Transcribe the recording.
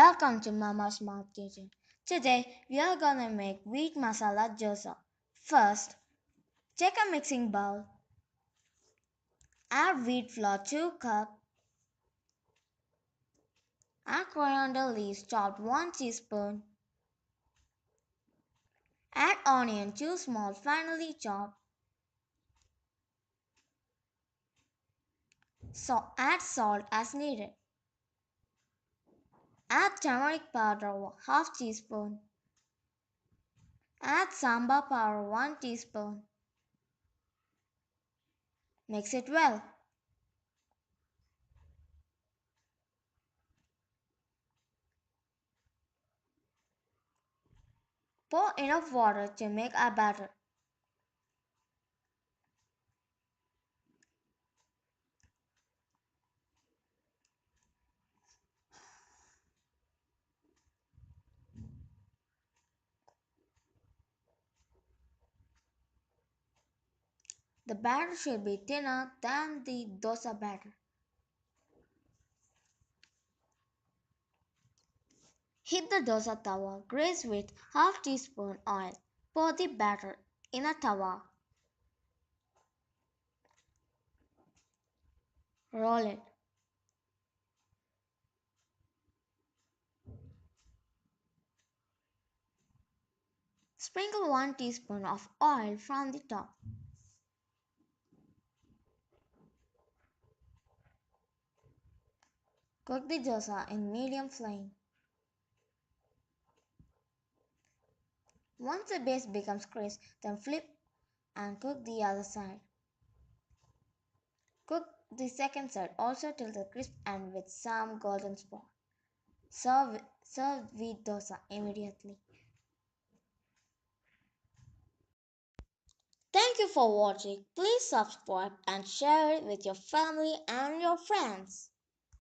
Welcome to Mama's Smart Kitchen. Today we are gonna make wheat masala dosa. First, take a mixing bowl, add wheat flour 2 cup, add coriander leaves chopped 1 teaspoon, add onion 2 small finely chopped, so add salt as needed. Add turmeric powder half teaspoon, add sambar powder 1 teaspoon. Mix it well. Pour enough water to make a batter. The batter should be thinner than the dosa batter. Heat the dosa tawa, grease with half teaspoon oil. Pour the batter in a tawa. Roll it. Sprinkle 1 teaspoon of oil from the top. Cook the dosa in medium flame. Once the base becomes crisp, then flip and cook the other side. Cook the second side also till the crisp and with some golden spot. Serve with dosa immediately. Thank you for watching. Please subscribe and share it with your family and your friends.